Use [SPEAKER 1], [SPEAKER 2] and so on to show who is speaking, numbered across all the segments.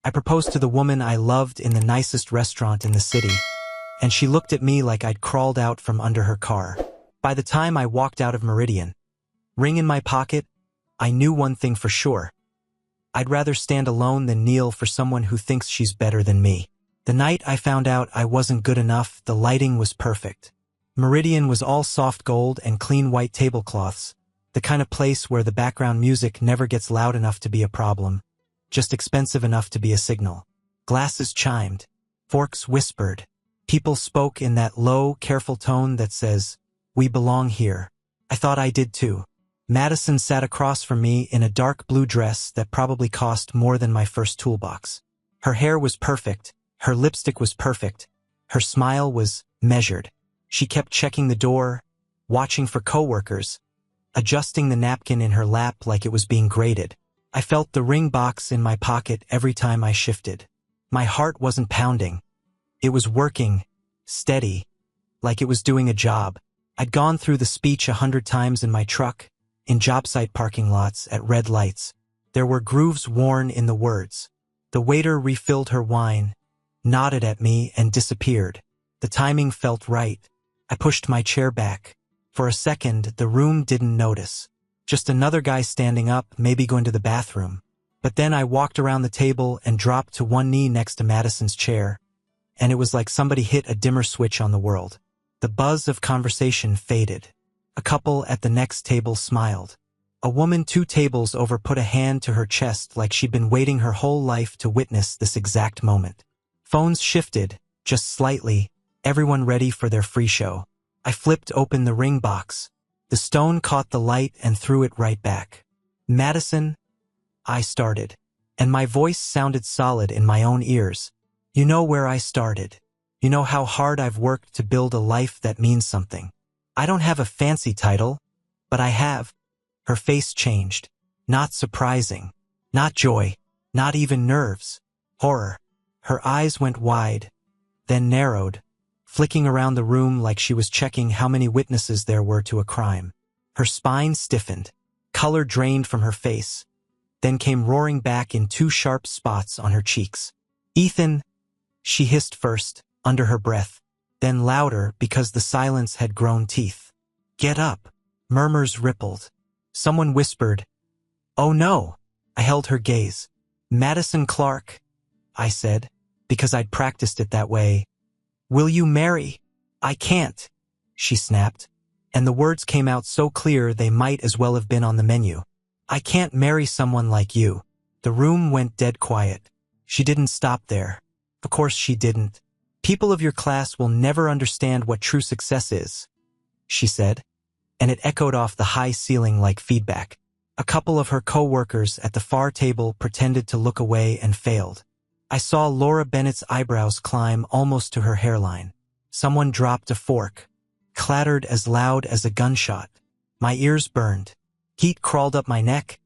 [SPEAKER 1] I proposed to the woman I loved in the nicest restaurant in the city, and she looked at me like I'd crawled out from under her car. By the time I walked out of Meridian, ring in my pocket, I knew one thing for sure. I'd rather stand alone than kneel for someone who thinks she's better than me. The night I found out I wasn't good enough, the lighting was perfect. Meridian was all soft gold and clean white tablecloths, the kind of place where the background music never gets loud enough to be a problem, just expensive enough to be a signal. Glasses chimed, forks whispered. People spoke in that low, careful tone that says, "We belong here." I thought I did too. Madison sat across from me in a dark blue dress that probably cost more than my first toolbox. Her hair was perfect, her lipstick was perfect, her smile was measured. She kept checking the door, watching for coworkers, adjusting the napkin in her lap like it was being graded. I felt the ring box in my pocket every time I shifted. My heart wasn't pounding. It was working, steady, like it was doing a job. I'd gone through the speech 100 times in my truck, in job site parking lots, at red lights. There were grooves worn in the words. The waiter refilled her wine, nodded at me, and disappeared. The timing felt right. I pushed my chair back. For a second, the room didn't notice. Just another guy standing up, maybe going to the bathroom. But then I walked around the table and dropped to one knee next to Madison's chair, and it was like somebody hit a dimmer switch on the world. The buzz of conversation faded. A couple at the next table smiled. A woman 2 tables over put a hand to her chest like she'd been waiting her whole life to witness this exact moment. Phones shifted, just slightly, everyone ready for their free show. I flipped open the ring box. The stone caught the light and threw it right back. "Madison," I started, and my voice sounded solid in my own ears. "You know where I started. You know how hard I've worked to build a life that means something. I don't have a fancy title, but I have." Her face changed. Not surprising. Not joy. Not even nerves. Horror. Her eyes went wide, then narrowed, flicking around the room like she was checking how many witnesses there were to a crime. Her spine stiffened. Color drained from her face, then came roaring back in 2 sharp spots on her cheeks. "Ethan," she hissed first, under her breath, then louder because the silence had grown teeth. "Get up." Murmurs rippled. Someone whispered, "Oh no." I held her gaze. "Madison Clark," I said, because I'd practiced it that way. "Will you marry?" "I can't," she snapped, and the words came out so clear they might as well have been on the menu. "I can't marry someone like you." The room went dead quiet. She didn't stop there. Of course she didn't. "People of your class will never understand what true success is," she said, and it echoed off the high ceiling like feedback. A couple of her co-workers at the far table pretended to look away and failed. I saw Laura Bennett's eyebrows climb almost to her hairline. Someone dropped a fork, clattered as loud as a gunshot. My ears burned. Heat crawled up my neck,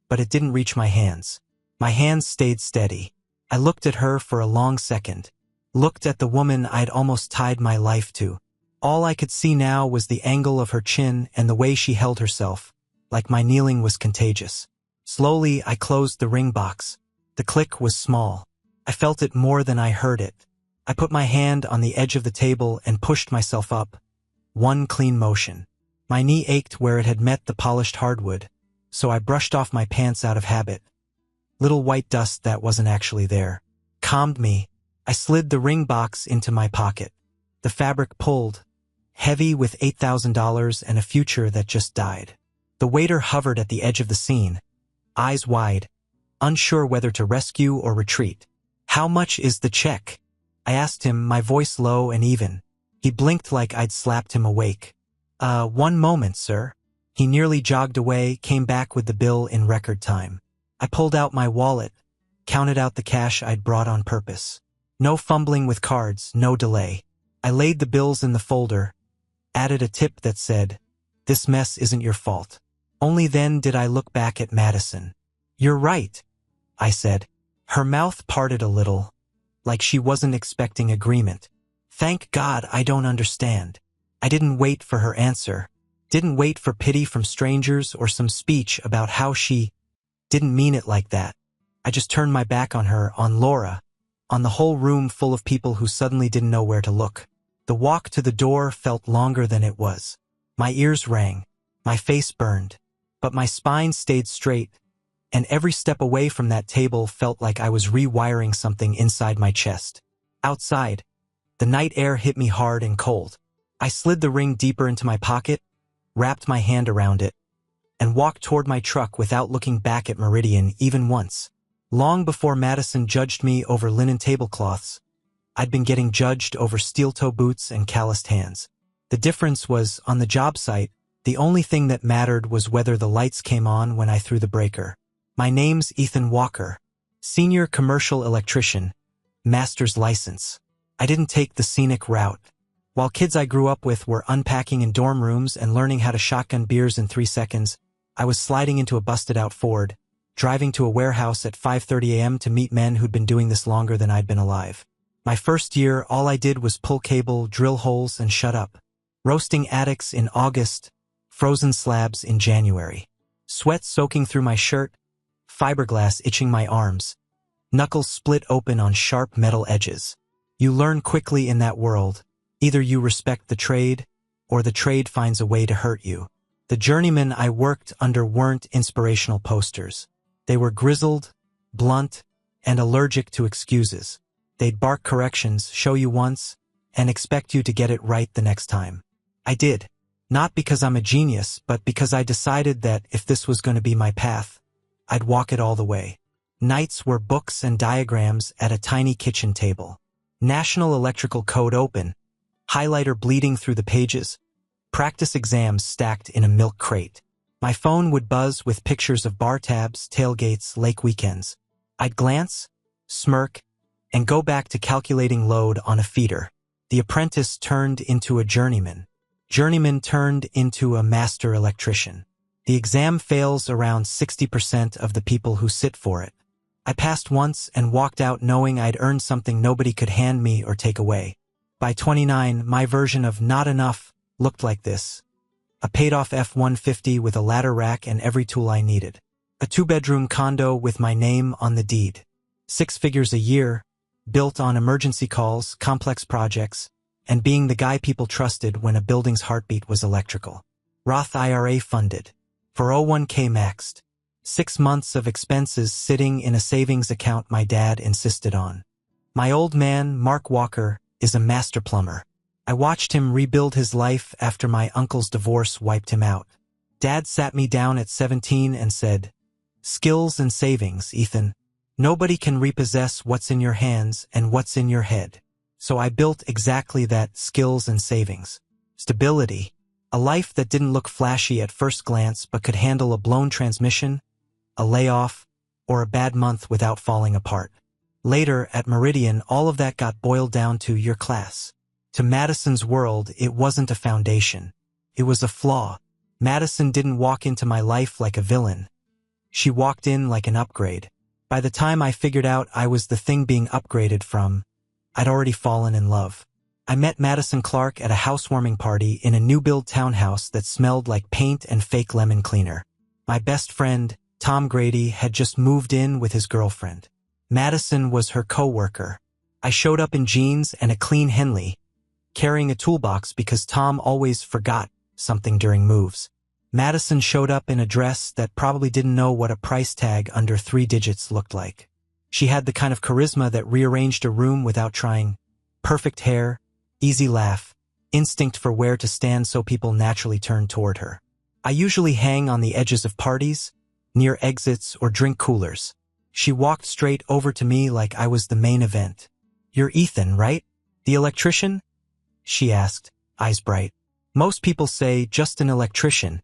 [SPEAKER 1] but it didn't reach my hands. My hands stayed steady. I looked at her for a long second, looked at the woman I'd almost tied my life to. All I could see now was the angle of her chin and the way she held herself, like my kneeling was contagious. Slowly, I closed the ring box. The click was small. I felt it more than I heard it. I put my hand on the edge of the table and pushed myself up. One clean motion. My knee ached where it had met the polished hardwood, so I brushed off my pants out of habit. Little white dust that wasn't actually there calmed me. I slid the ring box into my pocket. The fabric pulled, heavy with $8,000 and a future that just died. The waiter hovered at the edge of the scene, eyes wide, unsure whether to rescue or retreat. "How much is the check?" I asked him, my voice low and even. He blinked like I'd slapped him awake. One moment, sir." He nearly jogged away, came back with the bill in record time. I pulled out my wallet, counted out the cash I'd brought on purpose. No fumbling with cards, no delay. I laid the bills in the folder, added a tip that said, "This mess isn't your fault." Only then did I look back at Madison. "You're right," I said. Her mouth parted a little, like she wasn't expecting agreement. "Thank God I don't understand." I didn't wait for her answer. Didn't wait for pity from strangers or some speech about how she didn't mean it like that. I just turned my back on her, on Laura, on the whole room full of people who suddenly didn't know where to look. The walk to the door felt longer than it was. My ears rang, my face burned, but my spine stayed straight, and every step away from that table felt like I was rewiring something inside my chest. Outside, the night air hit me hard and cold. I slid the ring deeper into my pocket, wrapped my hand around it, and walked toward my truck without looking back at Meridian even once. Long before Madison judged me over linen tablecloths, I'd been getting judged over steel-toe boots and calloused hands. The difference was, on the job site, the only thing that mattered was whether the lights came on when I threw the breaker. My name's Ethan Walker, senior commercial electrician, master's license. I didn't take the scenic route. While kids I grew up with were unpacking in dorm rooms and learning how to shotgun beers in 3 seconds, I was sliding into a busted-out Ford, driving to a warehouse at 5:30 a.m. to meet men who'd been doing this longer than I'd been alive. My first year, all I did was pull cable, drill holes, and shut up. Roasting attics in August, frozen slabs in January. Sweat soaking through my shirt, fiberglass itching my arms, knuckles split open on sharp metal edges. You learn quickly in that world. Either you respect the trade, or the trade finds a way to hurt you. The journeymen I worked under weren't inspirational posters. They were grizzled, blunt, and allergic to excuses. They'd bark corrections, show you once, and expect you to get it right the next time. I did. Not because I'm a genius, but because I decided that if this was going to be my path, I'd walk it all the way. Nights were books and diagrams at a tiny kitchen table. National Electrical Code open, highlighter bleeding through the pages, practice exams stacked in a milk crate. My phone would buzz with pictures of bar tabs, tailgates, lake weekends. I'd glance, smirk, and go back to calculating load on a feeder. The apprentice turned into a journeyman. Journeyman turned into a master electrician. The exam fails around 60% of the people who sit for it. I passed once and walked out knowing I'd earned something nobody could hand me or take away. By 29, my version of not enough looked like this. A paid-off F-150 with a ladder rack and every tool I needed. A 2-bedroom condo with my name on the deed. 6 figures a year, built on emergency calls, complex projects, and being the guy people trusted when a building's heartbeat was electrical. Roth IRA funded. 401k maxed. 6 months of expenses sitting in a savings account my dad insisted on. My old man, Mark Walker, is a master plumber. I watched him rebuild his life after my uncle's divorce wiped him out. Dad sat me down at 17 and said, "Skills and savings, Ethan. Nobody can repossess what's in your hands and what's in your head." So I built exactly that, skills and savings. Stability. A life that didn't look flashy at first glance but could handle a blown transmission, a layoff, or a bad month without falling apart. Later, at Meridian, all of that got boiled down to your class. To Madison's world, it wasn't a foundation. It was a flaw. Madison didn't walk into my life like a villain. She walked in like an upgrade. By the time I figured out I was the thing being upgraded from, I'd already fallen in love. I met Madison Clark at a housewarming party in a new-build townhouse that smelled like paint and fake lemon cleaner. My best friend, Tom Grady, had just moved in with his girlfriend. Madison was her co-worker. I showed up in jeans and a clean Henley, carrying a toolbox because Tom always forgot something during moves. Madison showed up in a dress that probably didn't know what a price tag under 3 digits looked like. She had the kind of charisma that rearranged a room without trying. Perfect hair, easy laugh, instinct for where to stand so people naturally turned toward her. I usually hang on the edges of parties, near exits or drink coolers. She walked straight over to me like I was the main event. "You're Ethan, right? The electrician?" she asked, eyes bright. "Most people say just an electrician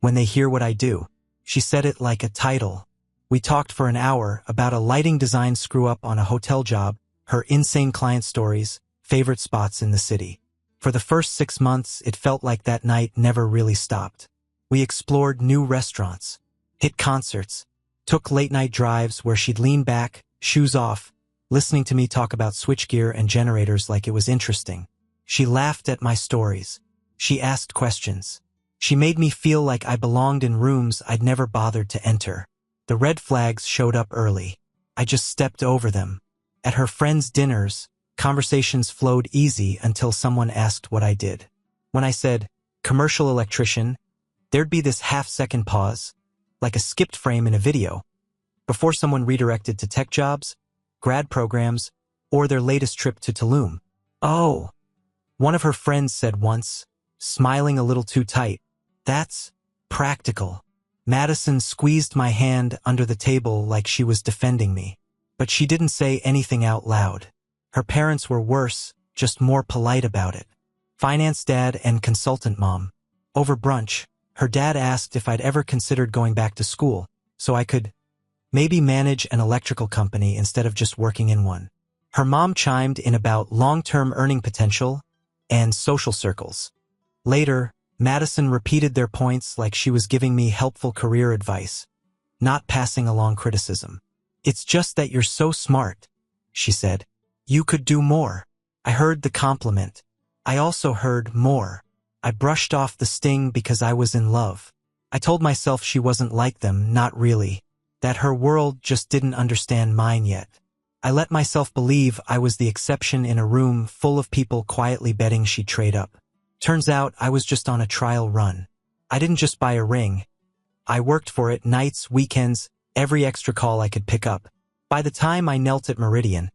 [SPEAKER 1] when they hear what I do." She said it like a title. We talked for an hour about a lighting design screw-up on a hotel job, her insane client stories, favorite spots in the city. For the first 6 months, it felt like that night never really stopped. We explored new restaurants, hit concerts, took late-night drives where she'd lean back, shoes off, listening to me talk about switchgear and generators like it was interesting. She laughed at my stories. She asked questions. She made me feel like I belonged in rooms I'd never bothered to enter. The red flags showed up early. I just stepped over them. At her friends' dinners, conversations flowed easy until someone asked what I did. When I said, commercial electrician, there'd be this half-second pause, like a skipped frame in a video, before someone redirected to tech jobs, grad programs, or their latest trip to Tulum. Oh, one of her friends said once, smiling a little too tight, that's practical. Madison squeezed my hand under the table like she was defending me, but she didn't say anything out loud. Her parents were worse, just more polite about it. Finance dad and consultant mom. Over brunch, her dad asked if I'd ever considered going back to school, so I could maybe manage an electrical company instead of just working in one. Her mom chimed in about long-term earning potential and social circles. Later, Madison repeated their points like she was giving me helpful career advice, not passing along criticism. It's just that you're so smart, she said. You could do more. I heard the compliment. I also heard more. I brushed off the sting because I was in love. I told myself she wasn't like them, not really, that her world just didn't understand mine yet. I let myself believe I was the exception in a room full of people quietly betting she'd trade up. Turns out I was just on a trial run. I didn't just buy a ring. I worked for it nights, weekends, every extra call I could pick up. By the time I knelt at Meridian,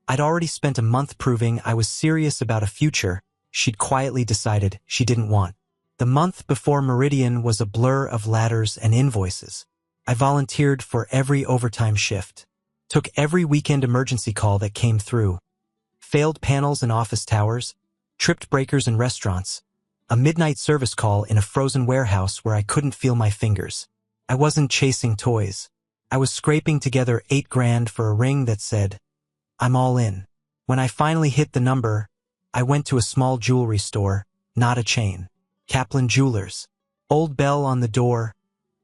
[SPEAKER 1] I'd already spent a month proving I was serious about a future she'd quietly decided she didn't want. The month before Meridian was a blur of ladders and invoices. I volunteered for every overtime shift, took every weekend emergency call that came through, failed panels in office towers, tripped breakers in restaurants, a midnight service call in a frozen warehouse where I couldn't feel my fingers. I wasn't chasing toys. I was scraping together $8,000 for a ring that said, I'm all in. When I finally hit the number, I went to a small jewelry store, not a chain. Kaplan Jewelers. Old bell on the door,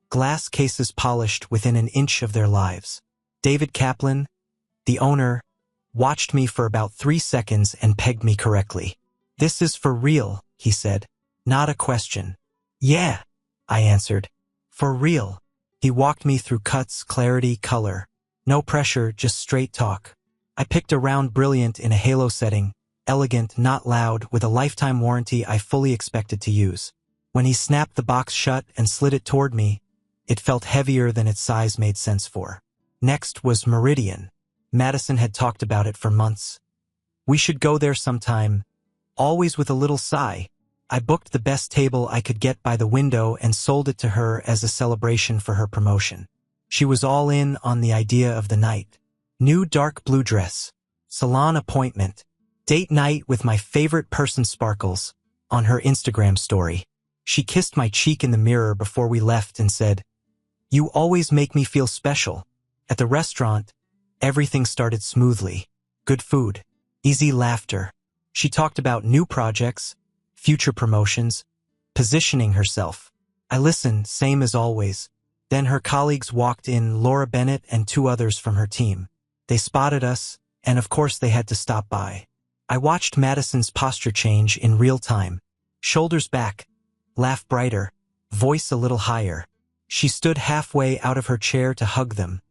[SPEAKER 1] glass cases polished within an inch of their lives. David Kaplan, the owner, watched me for about 3 seconds and pegged me correctly. This is for real, he said. Not a question. Yeah, I answered. For real. He walked me through cuts, clarity, color. No pressure, just straight talk. I picked a round brilliant in a halo setting, elegant, not loud, with a lifetime warranty I fully expected to use. When he snapped the box shut and slid it toward me, it felt heavier than its size made sense for. Next was Meridian. Madison had talked about it for months. We should go there sometime, always with a little sigh. I booked the best table I could get by the window and sold it to her as a celebration for her promotion. She was all in on the idea of the night. New dark blue dress, salon appointment, date night with my favorite person sparkles, on her Instagram story. She kissed my cheek in the mirror before we left and said, You always make me feel special. At the restaurant, everything started smoothly. Good food, easy laughter. She talked about new projects, future promotions, positioning herself. I listened, same as always. Then her colleagues walked in, Laura Bennett and 2 others from her team. They spotted us, and of course they had to stop by. I watched Madison's posture change in real time. Shoulders back, laugh brighter, voice a little higher. She stood halfway out of her chair to hug them,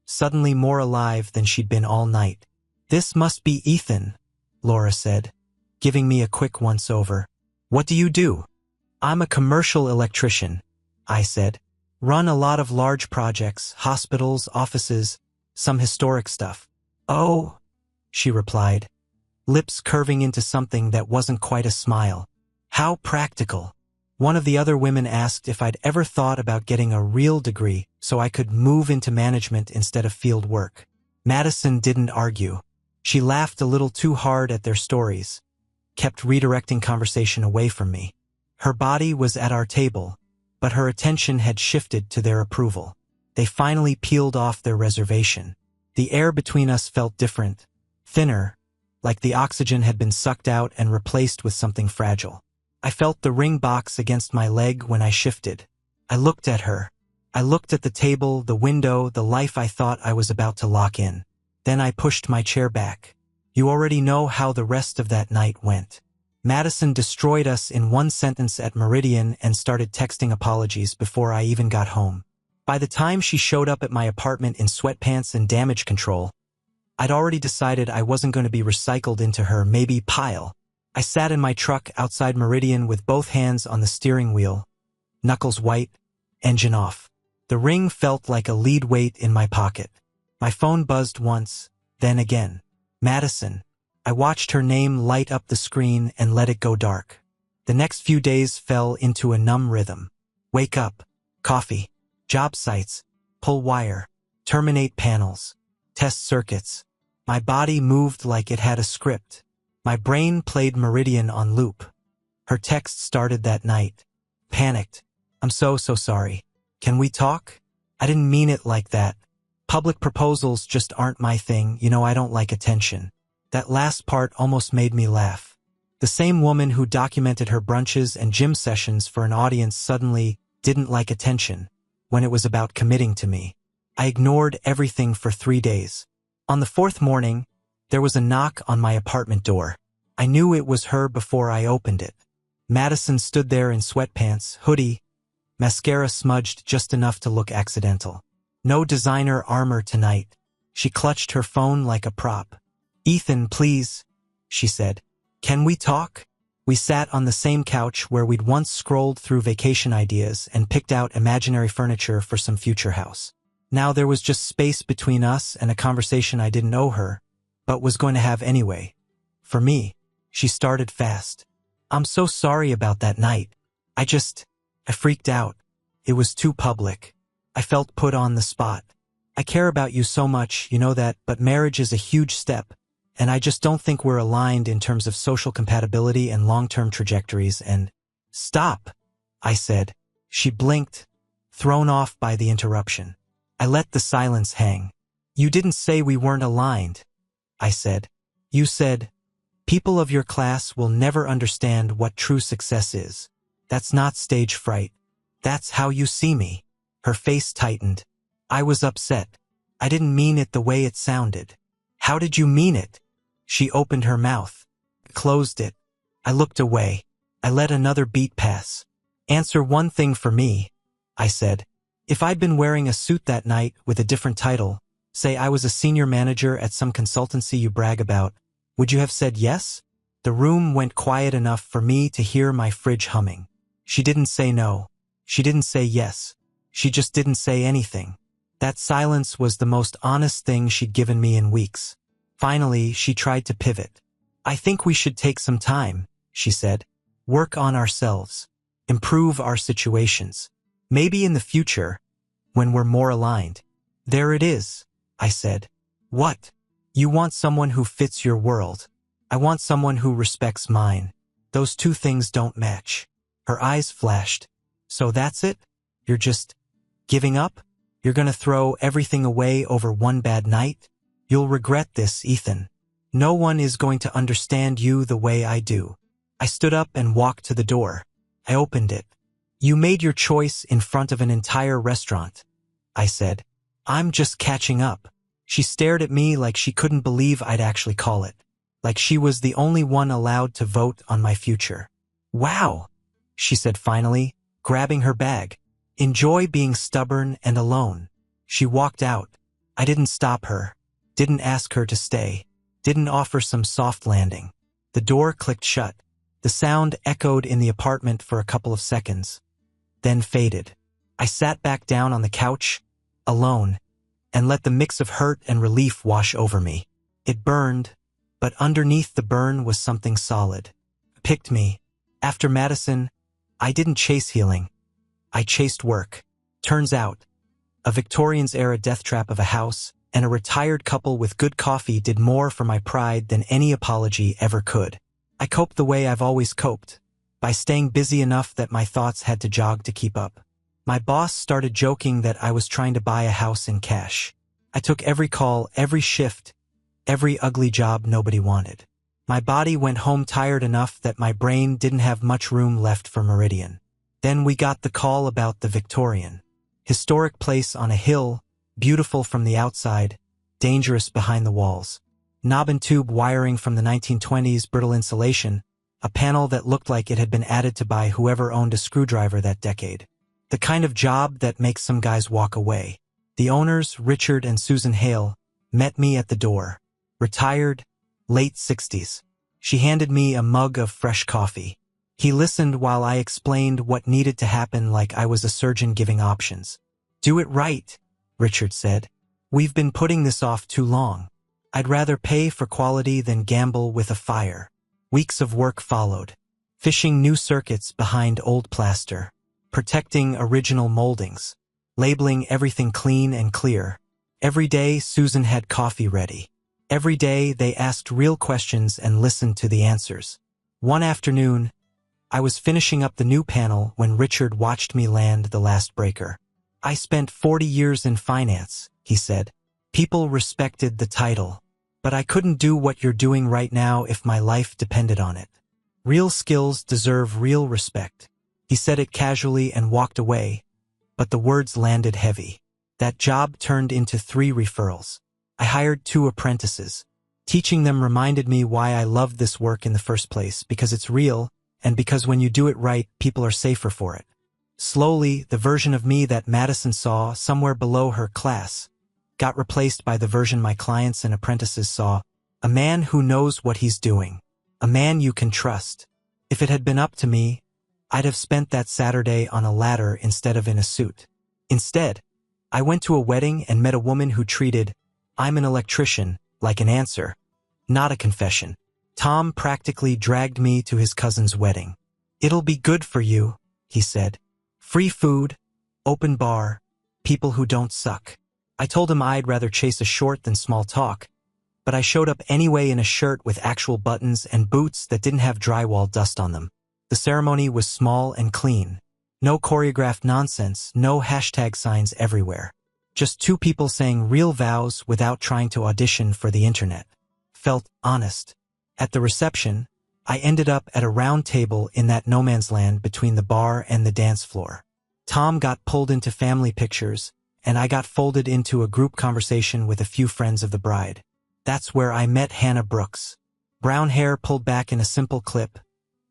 [SPEAKER 1] suddenly more alive than she'd been all night. This must be Ethan, Laura said, giving me a quick once-over. What do you do? I'm a commercial electrician, I said. Run a lot of large projects, hospitals, offices, some historic stuff. Oh, she replied, lips curving into something that wasn't quite a smile. How practical. One of the other women asked if I'd ever thought about getting a real degree so I could move into management instead of field work. Madison didn't argue. She laughed a little too hard at their stories, kept redirecting conversation away from me. Her body was at our table, but her attention had shifted to their approval. They finally peeled off their reservation. The air between us felt different, thinner, like the oxygen had been sucked out and replaced with something fragile. I felt the ring box against my leg when I shifted. I looked at her. I looked at the table, the window, the life I thought I was about to lock in. Then I pushed my chair back. You already know how the rest of that night went. Madison destroyed us in one sentence at Meridian and started texting apologies before I even got home. By the time she showed up at my apartment in sweatpants and damage control, I'd already decided I wasn't going to be recycled into her maybe pile. I sat in my truck outside Meridian with both hands on the steering wheel, knuckles white, engine off. The ring felt like a lead weight in my pocket. My phone buzzed once, then again. Madison. I watched her name light up the screen and let it go dark. The next few days fell into a numb rhythm. Wake up, coffee, job sites, pull wire, terminate panels, test circuits. My body moved like it had a script. My brain played Meridian on loop. Her text started that night. Panicked. I'm so sorry. Can we talk? I didn't mean it like that. Public proposals just aren't my thing, I don't like attention. That last part almost made me laugh. The same woman who documented her brunches and gym sessions for an audience suddenly didn't like attention when it was about committing to me. I ignored everything for 3 days. On the 4th morning, there was a knock on my apartment door. I knew it was her before I opened it. Madison stood there in sweatpants, hoodie, mascara smudged just enough to look accidental. No designer armor tonight. She clutched her phone like a prop. Ethan, please, she said. Can we talk? We sat on the same couch where we'd once scrolled through vacation ideas and picked out imaginary furniture for some future house. Now there was just space between us and a conversation I didn't owe her, but was going to have anyway. For me, she started fast. I'm so sorry about that night. I freaked out. It was too public. I felt put on the spot. I care about you so much, you know that, but marriage is a huge step, and I just don't think we're aligned in terms of social compatibility and long-term trajectories and... Stop, I said. She blinked, thrown off by the interruption. I let the silence hang. You didn't say we weren't aligned, I said. You said, people of your class will never understand what true success is. That's not stage fright. That's how you see me. Her face tightened. I was upset. I didn't mean it the way it sounded. How did you mean it? She opened her mouth, closed it. I looked away. I let another beat pass. Answer one thing for me, I said. If I'd been wearing a suit that night with a different title, say I was a senior manager at some consultancy you brag about, would you have said yes? The room went quiet enough for me to hear my fridge humming. She didn't say no. She didn't say yes. She just didn't say anything. That silence was the most honest thing she'd given me in weeks. Finally, she tried to pivot. I think we should take some time, she said. Work on ourselves. Improve our situations. Maybe in the future, when we're more aligned. There it is, I said. What? You want someone who fits your world. I want someone who respects mine. Those two things don't match. Her eyes flashed. So that's it? You're just giving up? You're gonna throw everything away over one bad night? You'll regret this, Ethan. No one is going to understand you the way I do. I stood up and walked to the door. I opened it. You made your choice in front of an entire restaurant, I said. I'm just catching up. She stared at me like she couldn't believe I'd actually call it. Like she was the only one allowed to vote on my future. Wow, she said finally, grabbing her bag. Enjoy being stubborn and alone. She walked out. I didn't stop her. Didn't ask her to stay. Didn't offer some soft landing. The door clicked shut. The sound echoed in the apartment for a couple of seconds, then faded. I sat back down on the couch, alone, and let the mix of hurt and relief wash over me. It burned, but underneath the burn was something solid. Picked me. After Madison, I didn't chase healing. I chased work. Turns out, a Victorians-era death trap of a house and a retired couple with good coffee did more for my pride than any apology ever could. I coped the way I've always coped, by staying busy enough that my thoughts had to jog to keep up. My boss started joking that I was trying to buy a house in cash. I took every call, every shift, every ugly job nobody wanted. My body went home tired enough that my brain didn't have much room left for Meridian. Then we got the call about the Victorian. Historic place on a hill, beautiful from the outside, dangerous behind the walls. Knob and tube wiring from the 1920s, brittle insulation, a panel that looked like it had been added to by whoever owned a screwdriver that decade. The kind of job that makes some guys walk away. The owners, Richard and Susan Hale, met me at the door. Retired, late 60s. She handed me a mug of fresh coffee. He listened while I explained what needed to happen like I was a surgeon giving options. Do it right, Richard said. We've been putting this off too long. I'd rather pay for quality than gamble with a fire. Weeks of work followed. Fishing new circuits behind old plaster. Protecting original moldings. Labeling everything clean and clear. Every day Susan had coffee ready. Every day they asked real questions and listened to the answers. One afternoon, I was finishing up the new panel when Richard watched me land the last breaker. I spent 40 years in finance, he said. People respected the title. But I couldn't do what you're doing right now if my life depended on it. Real skills deserve real respect. He said it casually and walked away, but the words landed heavy. That job turned into 3 referrals. I hired 2 apprentices. Teaching them reminded me why I loved this work in the first place, because it's real, and because when you do it right, people are safer for it. Slowly, the version of me that Madison saw somewhere below her class got replaced by the version my clients and apprentices saw, a man who knows what he's doing, a man you can trust. If it had been up to me, I'd have spent that Saturday on a ladder instead of in a suit. Instead, I went to a wedding and met a woman who treated, "I'm an electrician," like an answer, not a confession. Tom practically dragged me to his cousin's wedding. "It'll be good for you," he said. "Free food, open bar, people who don't suck." I told him I'd rather chase a short than small talk, but I showed up anyway in a shirt with actual buttons and boots that didn't have drywall dust on them. The ceremony was small and clean. No choreographed nonsense, no hashtag signs everywhere. Just 2 people saying real vows without trying to audition for the internet. Felt honest. At the reception, I ended up at a round table in that no man's land between the bar and the dance floor. Tom got pulled into family pictures, and I got folded into a group conversation with a few friends of the bride. That's where I met Hannah Brooks. Brown hair pulled back in a simple clip.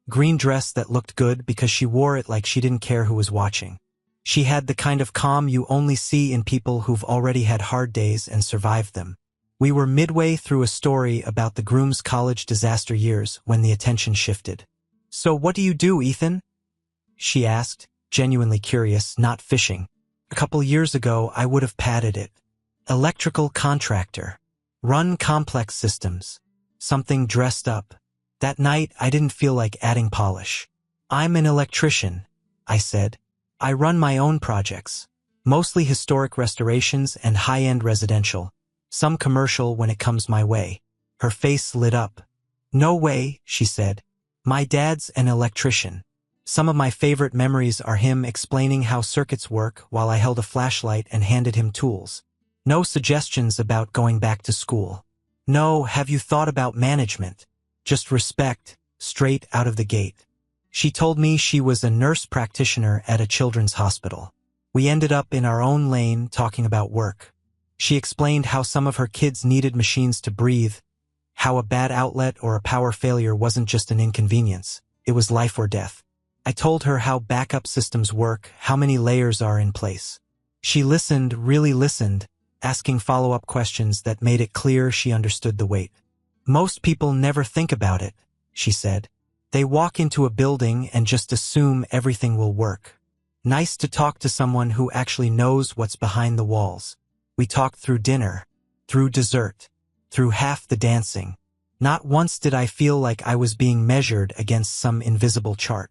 [SPEAKER 1] Green dress that looked good because she wore it like she didn't care who was watching. She had the kind of calm you only see in people who've already had hard days and survived them. We were midway through a story about the groom's college disaster years when the attention shifted. "So what do you do, Ethan?" she asked, genuinely curious, not fishing. A couple years ago, I would have padded it. Electrical contractor. Run complex systems. Something dressed up. That night, I didn't feel like adding polish. "I'm an electrician," I said. "I run my own projects. Mostly historic restorations and high-end residential. Some commercial when it comes my way." Her face lit up. "No way," she said. "My dad's an electrician." Some of my favorite memories are him explaining how circuits work while I held a flashlight and handed him tools. No suggestions about going back to school. No, "Have you thought about management?" Just respect, straight out of the gate. She told me she was a nurse practitioner at a children's hospital. We ended up in our own lane talking about work. She explained how some of her kids needed machines to breathe, how a bad outlet or a power failure wasn't just an inconvenience, it was life or death. I told her how backup systems work, how many layers are in place. She listened, really listened, asking follow-up questions that made it clear she understood the weight. "Most people never think about it," she said. "They walk into a building and just assume everything will work. Nice to talk to someone who actually knows what's behind the walls." We talked through dinner, through dessert, through half the dancing. Not once did I feel like I was being measured against some invisible chart.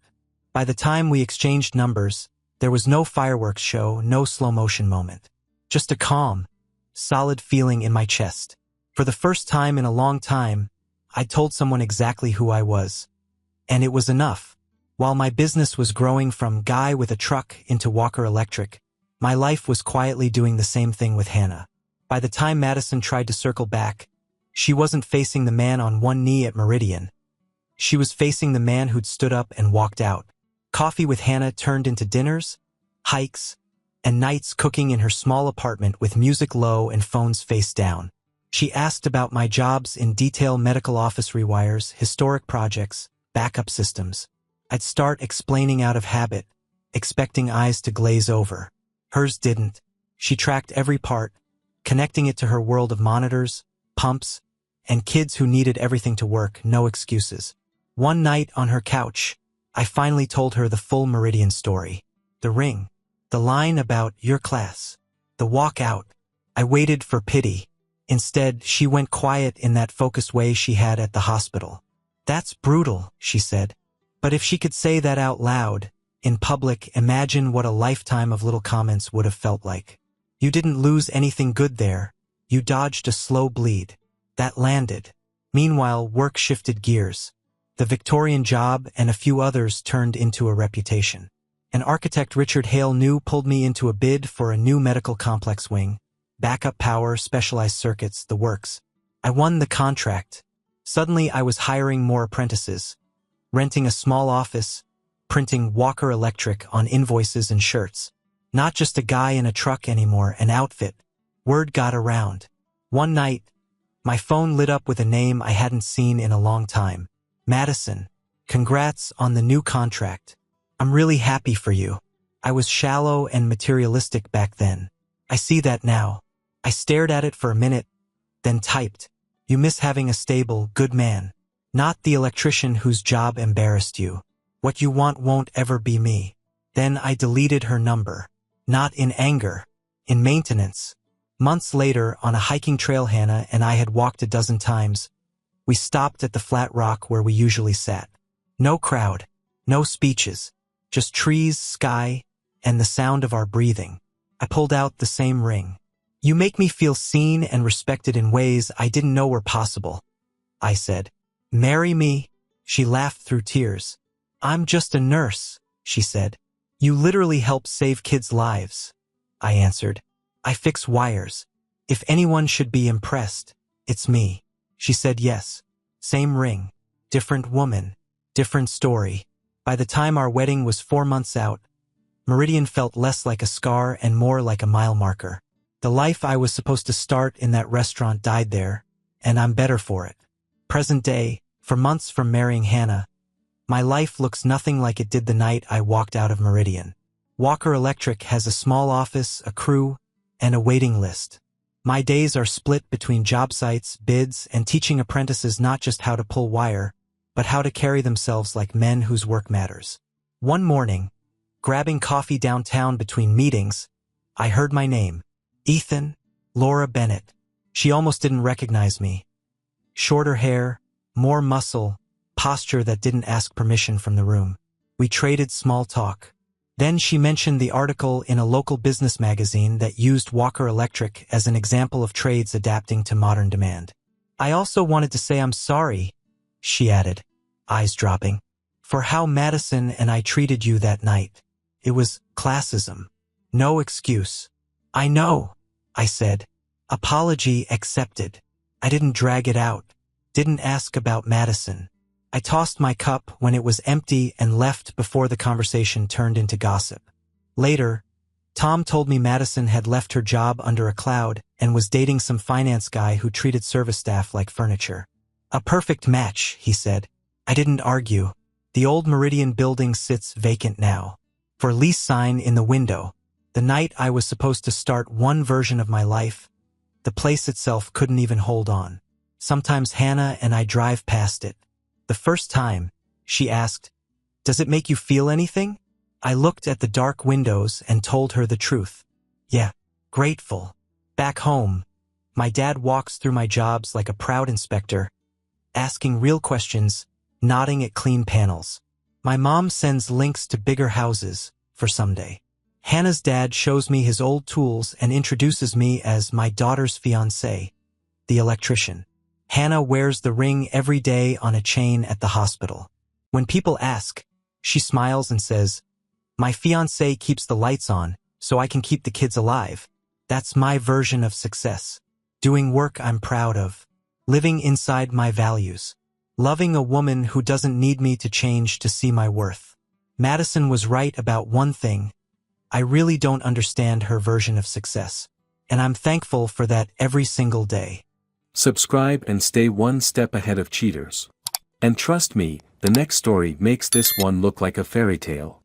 [SPEAKER 1] By the time we exchanged numbers, there was no fireworks show, no slow-motion moment. Just a calm, solid feeling in my chest. For the first time in a long time, I told someone exactly who I was. And it was enough. While my business was growing from guy with a truck into Walker Electric, my life was quietly doing the same thing with Hannah. By the time Madison tried to circle back, she wasn't facing the man on one knee at Meridian. She was facing the man who'd stood up and walked out. Coffee with Hannah turned into dinners, hikes, and nights cooking in her small apartment with music low and phones face down. She asked about my jobs in detail: medical office rewires, historic projects, backup systems. I'd start explaining out of habit, expecting eyes to glaze over. Hers didn't. She tracked every part, connecting it to her world of monitors, pumps, and kids who needed everything to work, no excuses. One night on her couch, I finally told her the full Meridian story. The ring, the line about your class, the walk out. I waited for pity. Instead, she went quiet in that focused way she had at the hospital. "That's brutal," she said. But if she could say that out loud, in public, imagine what a lifetime of little comments would have felt like. "You didn't lose anything good there. You dodged a slow bleed." That landed. Meanwhile, work shifted gears. The Victorian job and a few others turned into a reputation. An architect Richard Hale knew pulled me into a bid for a new medical complex wing. Backup power, specialized circuits, the works. I won the contract. Suddenly I was hiring more apprentices, renting a small office, printing Walker Electric on invoices and shirts. Not just a guy in a truck anymore, an outfit. Word got around. One night, my phone lit up with a name I hadn't seen in a long time. "Madison, congrats on the new contract. I'm really happy for you." I was shallow and materialistic back then. I see that now. I stared at it for a minute, then typed, "You miss having a stable, good man. Not the electrician whose job embarrassed you. What you want won't ever be me." Then I deleted her number. Not in anger, in maintenance. Months later, on a hiking trail Hannah and I had walked a dozen times, we stopped at the flat rock where we usually sat. No crowd, no speeches, just trees, sky, and the sound of our breathing. I pulled out the same ring. "You make me feel seen and respected in ways I didn't know were possible," I said. "Marry me?" She laughed through tears. "I'm just a nurse," she said. "You literally help save kids' lives," I answered. "I fix wires. If anyone should be impressed, it's me." She said yes. Same ring, different woman, different story. By the time our wedding was 4 months out, Meridian felt less like a scar and more like a mile marker. The life I was supposed to start in that restaurant died there, and I'm better for it. Present day, for months from marrying Hannah, my life looks nothing like it did the night I walked out of Meridian. Walker Electric has a small office, a crew, and a waiting list. My days are split between job sites, bids, and teaching apprentices not just how to pull wire, but how to carry themselves like men whose work matters. One morning, grabbing coffee downtown between meetings, I heard my name. Ethan, Laura Bennett. She almost didn't recognize me. Shorter hair, more muscle, posture that didn't ask permission from the room. We traded small talk. Then she mentioned the article in a local business magazine that used Walker Electric as an example of trades adapting to modern demand. "I also wanted to say I'm sorry," she added, eyes dropping, "for how Madison and I treated you that night. It was classism. No excuse." "I know," I said. "Apology accepted." I didn't drag it out, didn't ask about Madison. I tossed my cup when it was empty and left before the conversation turned into gossip. Later, Tom told me Madison had left her job under a cloud and was dating some finance guy who treated service staff like furniture. "A perfect match," he said. I didn't argue. The old Meridian building sits vacant now. For lease sign in the window. The night I was supposed to start one version of my life, the place itself couldn't even hold on. Sometimes Hannah and I drive past it. The first time, she asked, "Does it make you feel anything?" I looked at the dark windows and told her the truth. "Yeah, grateful." Back home, my dad walks through my jobs like a proud inspector, asking real questions, nodding at clean panels. My mom sends links to bigger houses for someday. Hannah's dad shows me his old tools and introduces me as my daughter's fiancé, the electrician. Hannah wears the ring every day on a chain at the hospital. When people ask, she smiles and says, "My fiancé keeps the lights on, so I can keep the kids alive." That's my version of success. Doing work I'm proud of. Living inside my values. Loving a woman who doesn't need me to change to see my worth. Madison was right about one thing. I really don't understand her version of success. And I'm thankful for that every single day.
[SPEAKER 2] Subscribe and stay one step ahead of cheaters. And trust me, the next story makes this one look like a fairy tale.